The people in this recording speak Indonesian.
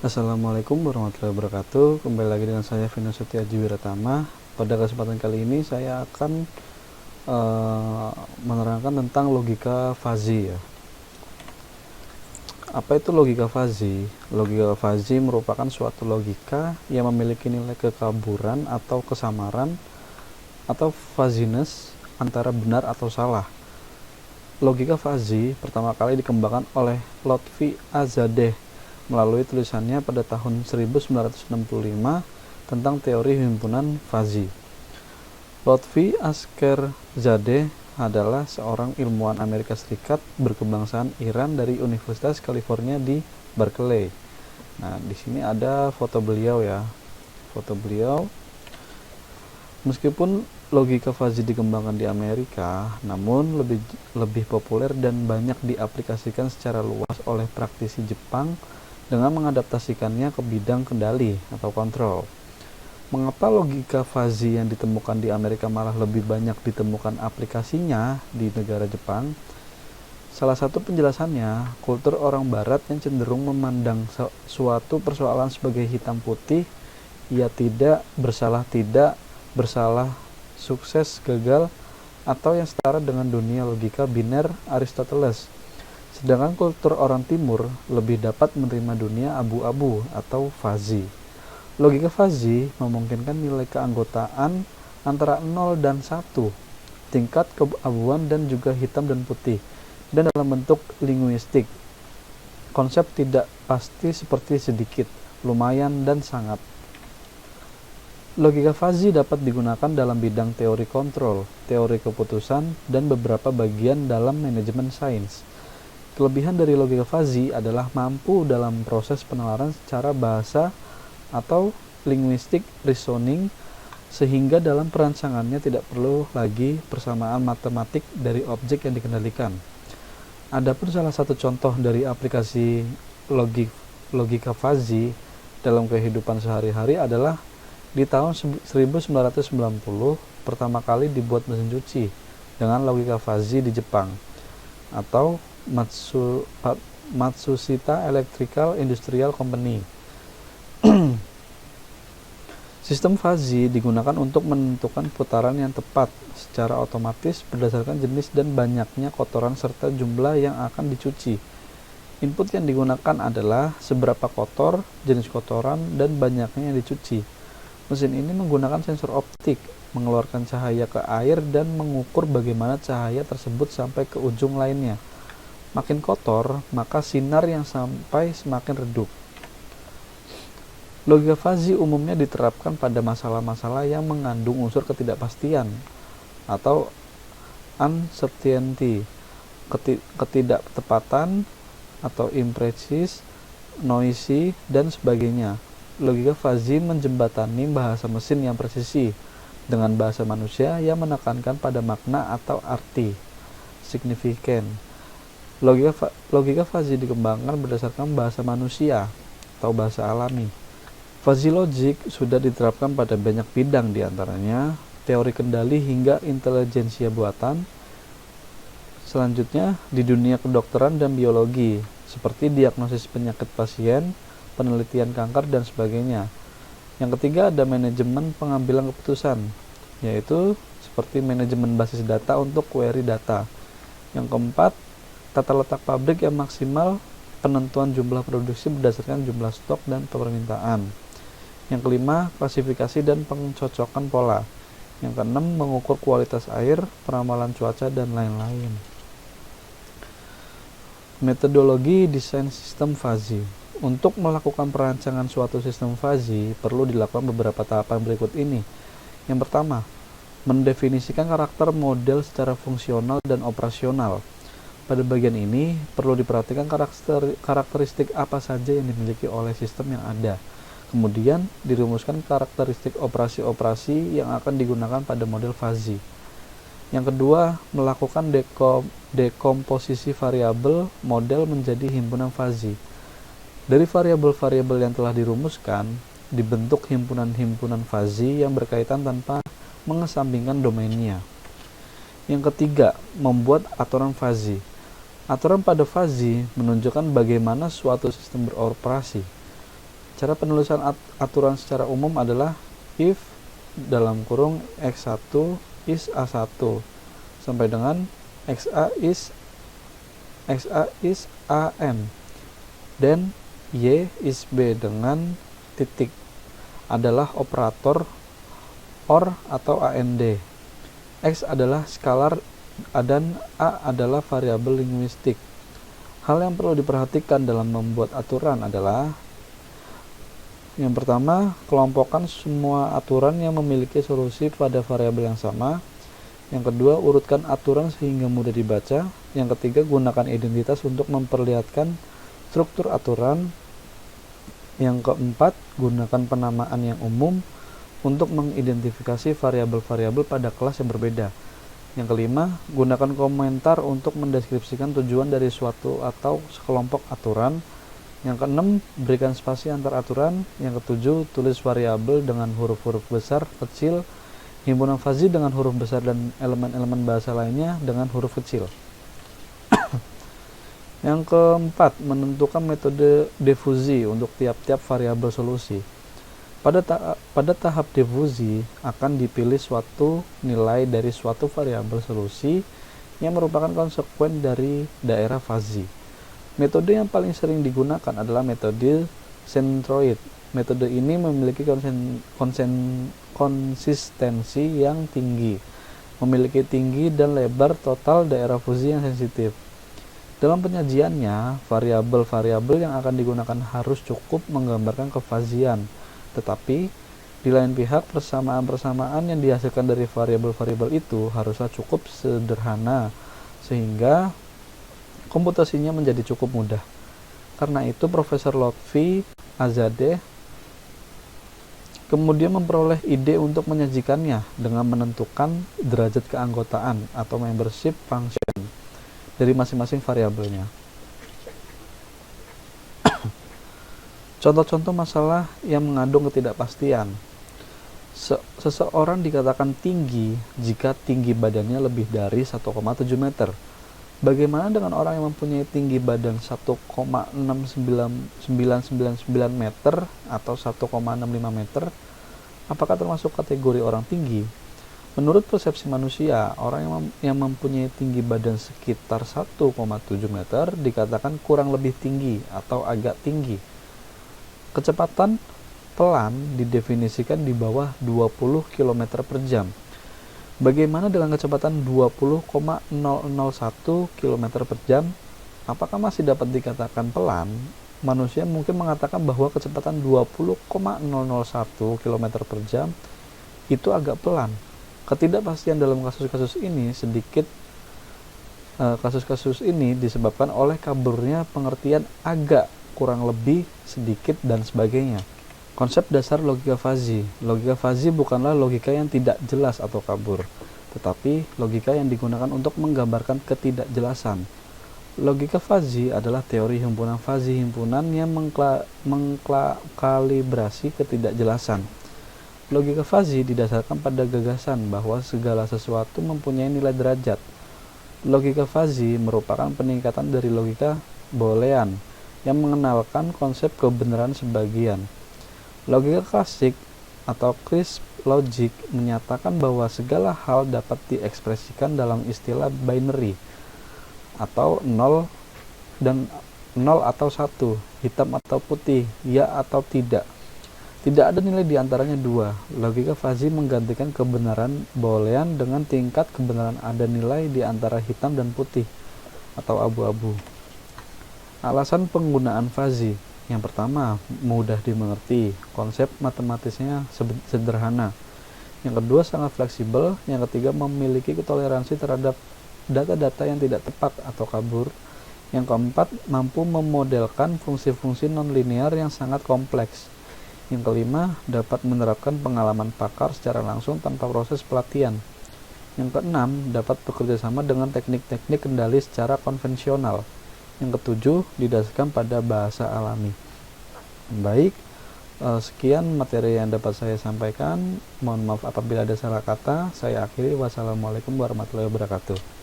Assalamualaikum warahmatullahi wabarakatuh. Kembali lagi dengan saya Vino Setiaji Wiratama. Pada kesempatan kali ini saya akan menerangkan tentang logika fuzzy ya. Apa itu logika fuzzy? Logika fuzzy merupakan suatu logika yang memiliki nilai kekaburan atau kesamaran atau fuzziness antara benar atau salah. Logika fuzzy pertama kali dikembangkan oleh Lotfi Azadeh melalui tulisannya pada tahun 1965 tentang teori himpunan fuzzy. Lotfi Askerzadeh adalah seorang ilmuwan Amerika Serikat berkebangsaan Iran dari Universitas California di Berkeley. Nah, di sini ada foto beliau ya. Foto beliau. Meskipun logika fuzzy dikembangkan di Amerika, namun lebih populer dan banyak diaplikasikan secara luas oleh praktisi Jepang dengan mengadaptasikannya ke bidang kendali atau kontrol. Mengapa logika fuzzy yang ditemukan di Amerika malah lebih banyak ditemukan aplikasinya di negara Jepang? Salah satu penjelasannya, kultur orang barat yang cenderung memandang suatu persoalan sebagai hitam putih, ia tidak, bersalah, sukses, gagal, atau yang setara dengan dunia logika biner Aristoteles. Sedangkan kultur orang timur lebih dapat menerima dunia abu-abu atau fuzzy. Logika fuzzy memungkinkan nilai keanggotaan antara 0 dan 1, tingkat keabuan dan juga hitam dan putih, dan dalam bentuk linguistik. Konsep tidak pasti seperti sedikit, lumayan, dan sangat. Logika fuzzy dapat digunakan dalam bidang teori kontrol, teori keputusan, dan beberapa bagian dalam manajemen sains. Kelebihan dari logika fuzzy adalah mampu dalam proses penalaran secara bahasa atau linguistic reasoning, sehingga dalam perancangannya tidak perlu lagi persamaan matematik dari objek yang dikendalikan. Adapun salah satu contoh dari aplikasi logika fuzzy dalam kehidupan sehari-hari adalah di tahun 1990 pertama kali dibuat mesin cuci dengan logika fuzzy di Jepang atau Matsushita Electrical Industrial Company. Sistem fuzzy digunakan untuk menentukan putaran yang tepat secara otomatis berdasarkan jenis dan banyaknya kotoran serta jumlah yang akan dicuci. Input yang digunakan adalah seberapa kotor, jenis kotoran, dan banyaknya yang dicuci. Mesin ini menggunakan sensor optik, mengeluarkan cahaya ke air dan mengukur bagaimana cahaya tersebut sampai ke ujung lainnya. Makin kotor, maka sinar yang sampai semakin redup. Logika fuzzy umumnya diterapkan pada masalah-masalah yang mengandung unsur ketidakpastian atau uncertainty, ketidaktepatan atau imprecis, noisy, dan sebagainya. Logika fuzzy menjembatani bahasa mesin yang presisi dengan bahasa manusia yang menekankan pada makna atau arti signifikan. Logika fuzzy dikembangkan berdasarkan bahasa manusia atau bahasa alami. Fuzzy logic sudah diterapkan pada banyak bidang, diantaranya teori kendali hingga intelijensia buatan. Selanjutnya di dunia kedokteran dan biologi, seperti diagnosis penyakit pasien, penelitian kanker, dan sebagainya. Yang ketiga ada manajemen pengambilan keputusan, yaitu seperti manajemen basis data untuk query data. Yang keempat, tata letak pabrik yang maksimal, penentuan jumlah produksi berdasarkan jumlah stok dan permintaan. Yang kelima, klasifikasi dan pencocokan pola. Yang keenam, mengukur kualitas air, peramalan cuaca, dan lain-lain. Metodologi desain sistem fuzzy. Untuk melakukan perancangan suatu sistem fuzzy, perlu dilakukan beberapa tahapan berikut ini. Yang pertama, mendefinisikan karakter model secara fungsional dan operasional. Pada bagian ini, perlu diperhatikan karakteristik apa saja yang dimiliki oleh sistem yang ada. Kemudian, dirumuskan karakteristik operasi-operasi yang akan digunakan pada model fuzzy. Yang kedua, melakukan dekomposisi variabel model menjadi himpunan fuzzy. Dari variabel-variabel yang telah dirumuskan, dibentuk himpunan-himpunan fuzzy yang berkaitan tanpa mengesampingkan domainnya. Yang ketiga, membuat aturan fuzzy. Aturan pada fuzzy menunjukkan bagaimana suatu sistem beroperasi. Cara penulisan aturan secara umum adalah if dalam kurung x1 is a1 sampai dengan xa is am, dan y is b dengan titik adalah operator OR atau AND. X adalah skalar dan A adalah variabel linguistik. Hal yang perlu diperhatikan dalam membuat aturan adalah yang pertama, kelompokkan semua aturan yang memiliki solusi pada variabel yang sama. Yang kedua, urutkan aturan sehingga mudah dibaca. Yang ketiga, gunakan identitas untuk memperlihatkan struktur aturan. Yang keempat, gunakan penamaan yang umum untuk mengidentifikasi variabel-variabel pada kelas yang berbeda. Yang kelima, gunakan komentar untuk mendeskripsikan tujuan dari suatu atau sekelompok aturan. Yang keenam, berikan spasi antar aturan. Yang ketujuh, tulis variabel dengan huruf-huruf besar, kecil, himpunan fuzzy dengan huruf besar, dan elemen-elemen bahasa lainnya dengan huruf kecil. Yang keempat, menentukan metode defusi untuk tiap-tiap variabel solusi. Pada tahap defusi akan dipilih suatu nilai dari suatu variabel solusi yang merupakan konsekuen dari daerah fuzzy. Metode yang paling sering digunakan adalah metode centroid. Metode ini memiliki konsistensi yang tinggi, memiliki tinggi dan lebar total daerah fuzzy yang sensitif. Dalam penyajiannya, variabel-variabel yang akan digunakan harus cukup menggambarkan kefuzzian, tetapi di lain pihak persamaan-persamaan yang dihasilkan dari variabel-variabel itu haruslah cukup sederhana sehingga komputasinya menjadi cukup mudah. Karena itu Profesor Lotfi Azadeh kemudian memperoleh ide untuk menyajikannya dengan menentukan derajat keanggotaan atau membership function dari masing-masing variabelnya. Contoh-contoh masalah yang mengandung ketidakpastian. Seseorang dikatakan tinggi jika tinggi badannya lebih dari 1,7 meter. Bagaimana dengan orang yang mempunyai tinggi badan 1,6999 meter atau 1,65 meter? Apakah termasuk kategori orang tinggi? Menurut persepsi manusia, orang yang mempunyai tinggi badan sekitar 1,7 meter dikatakan kurang lebih tinggi atau agak tinggi. Kecepatan pelan didefinisikan di bawah 20 km per jam. Bagaimana dengan kecepatan 20,001 km per jam? Apakah masih dapat dikatakan pelan? Manusia mungkin mengatakan bahwa kecepatan 20,001 km per jam itu agak pelan. Ketidakpastian dalam kasus-kasus ini disebabkan oleh kaburnya pengertian agak, kurang lebih, sedikit, dan sebagainya. Konsep dasar logika fuzzy. Logika fuzzy bukanlah logika yang tidak jelas atau kabur, tetapi logika yang digunakan untuk menggambarkan ketidakjelasan. Logika fuzzy adalah teori himpunan fuzzy, himpunan yang mengkalibrasi ketidakjelasan. Logika fuzzy didasarkan pada gagasan bahwa segala sesuatu mempunyai nilai derajat. Logika fuzzy merupakan peningkatan dari logika Boolean yang mengenalkan konsep kebenaran sebagian. Logika klasik atau crisp logic menyatakan bahwa segala hal dapat diekspresikan dalam istilah binary atau 0 atau 1, hitam atau putih, ya atau tidak. Tidak ada nilai di antaranya dua. Logika fuzzy menggantikan kebenaran Boolean dengan tingkat kebenaran ada nilai di antara hitam dan putih atau abu-abu. Alasan penggunaan fuzzy. Yang pertama, mudah dimengerti, konsep matematisnya sederhana. Yang kedua, sangat fleksibel. Yang ketiga, memiliki toleransi terhadap data-data yang tidak tepat atau kabur. Yang keempat, mampu memodelkan fungsi-fungsi nonlinear yang sangat kompleks. Yang kelima, dapat menerapkan pengalaman pakar secara langsung tanpa proses pelatihan. Yang keenam, dapat bekerja sama dengan teknik-teknik kendali secara konvensional. Yang ketujuh, didasarkan pada bahasa alami. Baik, sekian materi yang dapat saya sampaikan. Mohon maaf apabila ada salah kata. Saya akhiri. Wassalamualaikum warahmatullahi wabarakatuh.